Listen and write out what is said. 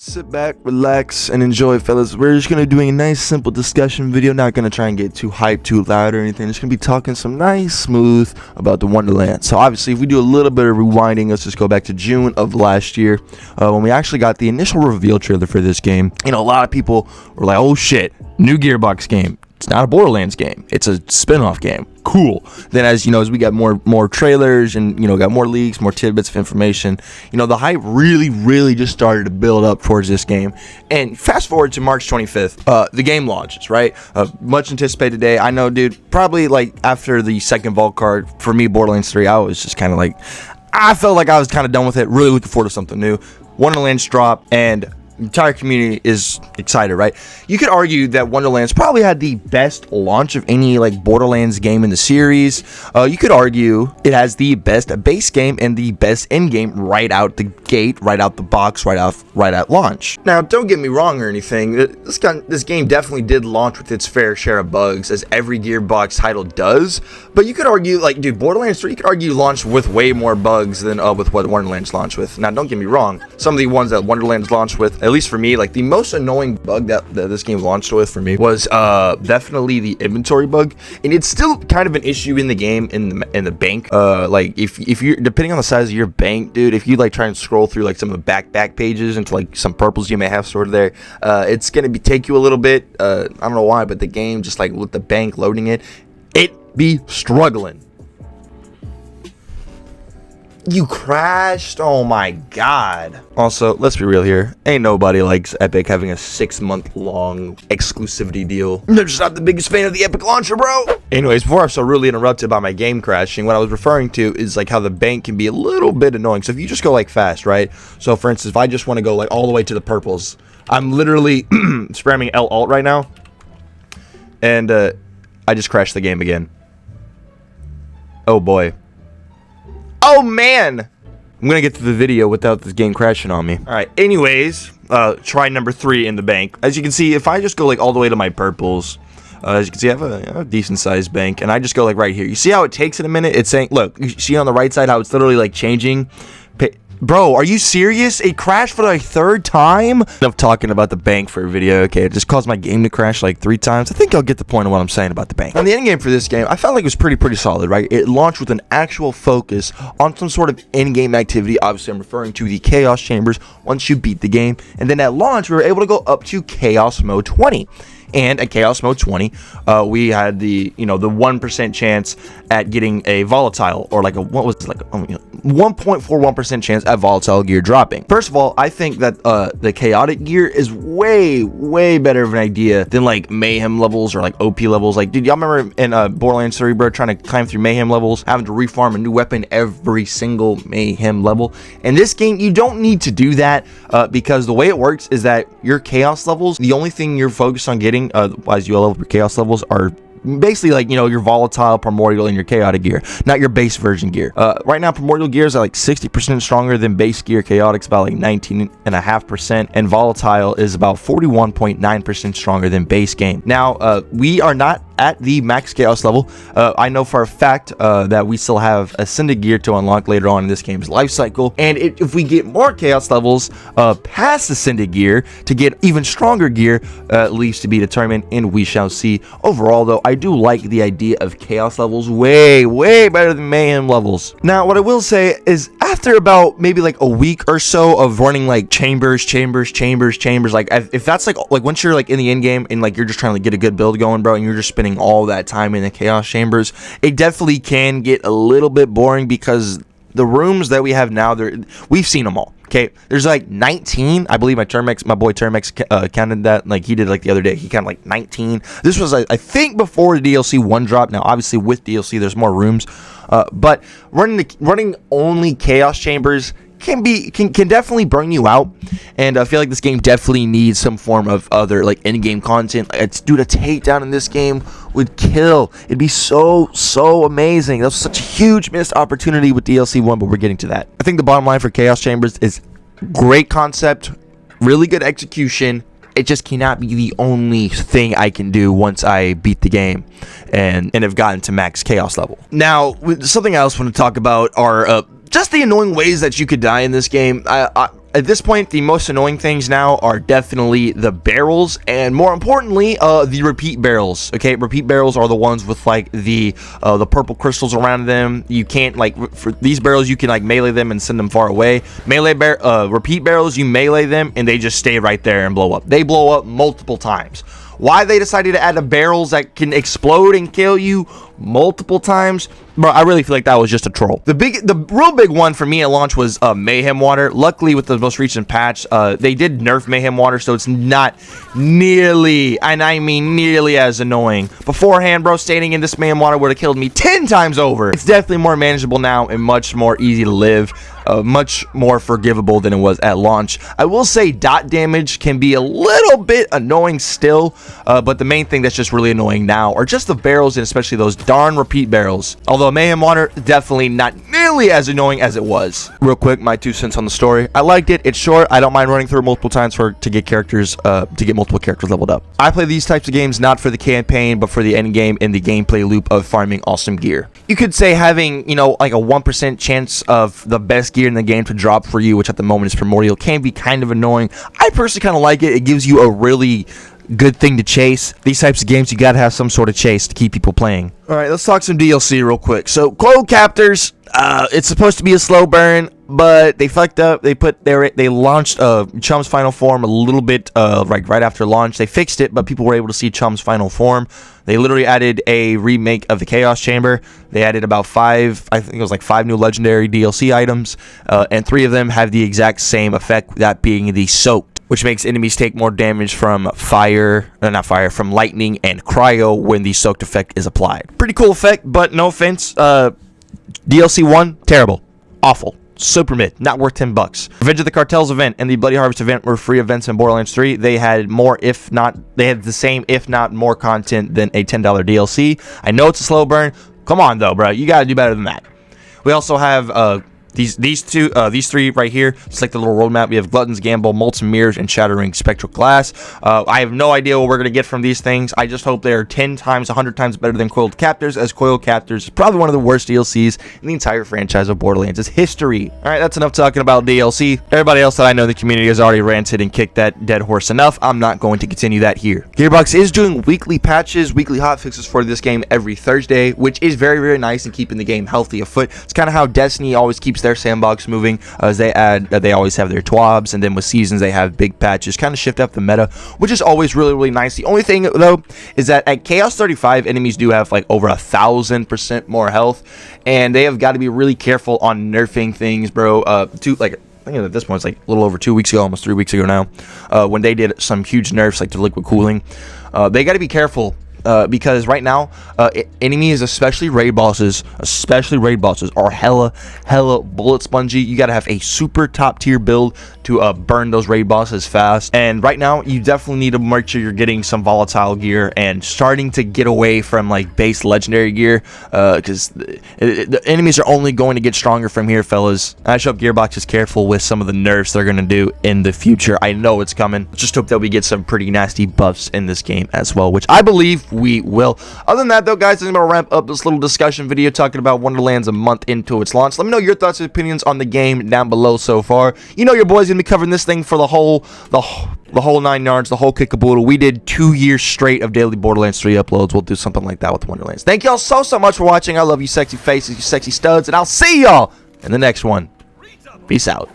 Sit back, relax, and enjoy, fellas. We're just gonna be doing a nice, simple discussion video. Not gonna try and get too hyped, too loud, or anything. Just gonna be talking some nice, smooth about the Wonderlands. So obviously, if we do a little bit of rewinding, let's just go back to June of last year, when we actually got the initial reveal trailer for this game. You know, a lot of people were like, "Oh shit, new Gearbox game. It's not a Borderlands game. It's a spin-off game. Cool." Then as we got more trailers and got more leaks, more tidbits of information, the hype really just started to build up towards this game. And fast forward to March 25th, the game launches, right? Much anticipated day. I know, dude, probably like after the second vault card for me, Borderlands 3, I was just kind of like, I felt like I was kind of done with it, really looking forward to something new. Wonderlands drop, and the entire community is excited, right? You could argue that Wonderlands probably had the best launch of any Borderlands game in the series. You could argue it has the best base game and the best end game right out the gate, right out the box, right at launch. Now, don't get me wrong or anything. This game definitely did launch with its fair share of bugs, as every Gearbox title does. But you could argue, dude, Borderlands 3, you could argue launched with way more bugs than with what Wonderlands launched with. Now, don't get me wrong. Some of the ones that Wonderlands launched with, at least for me, the most annoying bug that this game launched with for me was definitely the inventory bug, and it's still kind of an issue in the game in the bank. If you're, depending on the size of your bank, dude, if you try and scroll through some of the back pages into some purples you may have stored there, it's gonna take you a little bit. I don't know why, but the game just with the bank loading it be struggling. You crashed? Oh my god. Also, let's be real here. Ain't nobody likes Epic having a 6-month-long exclusivity deal. They're just not the biggest fan of the Epic launcher, bro. Anyways, before I'm so rudely interrupted by my game crashing, what I was referring to is how the bank can be a little bit annoying. So if you just go fast, right? So for instance, if I just want to go all the way to the purples, I'm literally spamming L-Alt right now. And I just crashed the game again. Oh boy. Oh man, I'm gonna get to the video without this game crashing on me. All right, anyways, try number 3 in the bank. As you can see, if I just go all the way to my purples, as you can see, I have a decent sized bank, and I just go right here. You see how it takes it a minute? It's saying, look, you see on the right side how it's literally changing. Bro, are you serious? It crashed for the 3rd time? Enough talking about the bank for a video. Okay, it just caused my game to crash 3 times. I think I'll get the point of what I'm saying about the bank. And the end game for this game, I felt like it was pretty solid, right? It launched with an actual focus on some sort of end-game activity. Obviously, I'm referring to the Chaos Chambers once you beat the game. And then at launch, we were able to go up to Chaos Mode 20. And at Chaos Mode 20, we had the 1% chance at getting a volatile, or 1.41% chance at volatile gear dropping. First of all, I think that the chaotic gear is way better of an idea than mayhem levels or OP levels. Did y'all remember in Borderlands 3, bro, trying to climb through mayhem levels, having to refarm a new weapon every single mayhem level? In this game, you don't need to do that because the way it works is that your chaos levels, the only thing you're focused on getting as you level up your chaos levels are basically your volatile, primordial, and your chaotic gear, not your base version gear. Right now, primordial gear is 60% stronger than base gear. Chaotic's about 19.5%, and volatile is about 41.9% stronger than base game. Now, we are not at the max chaos level. I know for a fact that we still have ascended gear to unlock later on in this game's life cycle, and if we get more chaos levels past ascended gear to get even stronger gear, leaves to be determined, and we shall see. Overall, though, I do like the idea of chaos levels way better than mayhem levels. Now, what I will say is, after about maybe a week or so of running chambers, if that's once you're in the end game and you're just trying to get a good build going, bro, and you're just spending all that time in the chaos chambers, it definitely can get a little bit boring because the rooms that we have now, we've seen them all. Okay, there's 19. I believe my boy Termex counted that. he did the other day. He counted 19. This was I think before the DLC 1 drop. Now obviously with DLC there's more rooms, but running only chaos chambers can definitely burn you out, and I feel like this game definitely needs some form of other in-game content. Dude, a takedown in this game would kill. It'd be so amazing. That was such a huge missed opportunity with DLC 1, but we're getting to that. I think the bottom line for Chaos Chambers is great concept, really good execution. It just cannot be the only thing I can do once I beat the game and have gotten to max chaos level. Now, something else I want to talk about are just the annoying ways that you could die in this game. at this point, the most annoying things now are definitely the barrels, and more importantly, the repeat barrels. Okay, repeat barrels are the ones with like the purple crystals around them. You can't, like, for these barrels, you can like melee them and send them far away. Repeat barrels, you melee them and they just stay right there and blow up. They blow up multiple times. Why they decided to add the barrels that can explode and kill you multiple times, bro, I really feel like that was just a troll. The real big one for me at launch was Mayhem Water. Luckily, with the most recent patch, they did nerf Mayhem Water, so it's not nearly, and I mean nearly, as annoying. Beforehand, bro, standing in this Mayhem Water would have killed me 10 times over. It's definitely more manageable now and much more easy to live. Much more forgivable than it was at launch. I will say dot damage can be a little bit annoying still, but the main thing that's just really annoying now are just the barrels, and especially those darn repeat barrels. Although Mayhem Water, definitely not nearly as annoying as it was. Real quick, my 2 cents on the story. I liked it. It's short. I don't mind running through it multiple times to get multiple characters leveled up. I play these types of games not for the campaign, but for the end game and the gameplay loop of farming awesome gear. You could say having, you know, like a 1% chance of the best gear in the game to drop for you, which at the moment is primordial, can be kind of annoying. I personally kind of like it. It gives you a really good thing to chase. These types of games, you gotta have some sort of chase to keep people playing. All right, let's talk some DLC real quick. So Coil Captors, it's supposed to be a slow burn, but they fucked up. They launched Chum's final form a little bit right after launch. They fixed it, but people were able to see Chum's final form. They literally added a remake of the Chaos Chamber. They added about 5, I think it was like 5 new legendary DLC items, and 3 of them have the exact same effect, that being the soaked, which makes enemies take more damage from from lightning and cryo when the soaked effect is applied. Pretty cool effect, but no offense, DLC 1, terrible, awful, super mid, not worth $10. Revenge of the Cartels event and the Bloody Harvest event were free events in Borderlands 3. They had the same, if not more content than a $10 DLC. I know it's a slow burn. Come on though, bro, you gotta do better than that. We also have these 3 right here. It's like the little roadmap. We have Glutton's Gamble, Molten Mirrors, and Shattering Spectral Glass. I have no idea what we're going to get from these things. I just hope they're 10 times, 100 times better than Coiled Captors, as Coiled Captors is probably one of the worst DLCs in the entire franchise of Borderlands. It's history. All right, that's enough talking about DLC. Everybody else that I know in the community has already ranted and kicked that dead horse enough. I'm not going to continue that here. Gearbox is doing weekly patches, weekly hotfixes for this game every Thursday, which is very, very nice and keeping the game healthy afoot. It's kind of how Destiny always keeps their sandbox moving, as they always have their TWABs, and then with seasons they have big patches, kind of shift up the meta, which is always really, really nice. The only thing though is that at Chaos 35, enemies do have like over 1,000% more health, and they have got to be really careful on nerfing things, bro. I think at this point it's like a little over 2 weeks ago, almost 3 weeks ago now, when they did some huge nerfs like to liquid cooling. They got to be careful. Because right now, enemies, especially raid bosses, are hella bullet spongy. You gotta have a super top tier build to burn those raid bosses fast. And right now, you definitely need to make sure you're getting some volatile gear and starting to get away from like base legendary gear, because the enemies are only going to get stronger from here, fellas. I just hope Gearbox is careful with some of the nerfs they're gonna do in the future. I know it's coming. Just hope that we get some pretty nasty buffs in this game as well, which I believe we will. Other than that though, guys, I'm gonna wrap up this little discussion video talking about Wonderlands a month into its launch. Let me know your thoughts and opinions on the game down below so far. You know your boy's gonna be covering this thing for the whole 9 yards, the whole kickaboodle. We did 2 years straight of daily Borderlands 3 uploads. We'll do something like that with Wonderlands. Thank y'all so much for watching. I love you sexy faces, you sexy studs, and I'll see y'all in the next one. Peace out.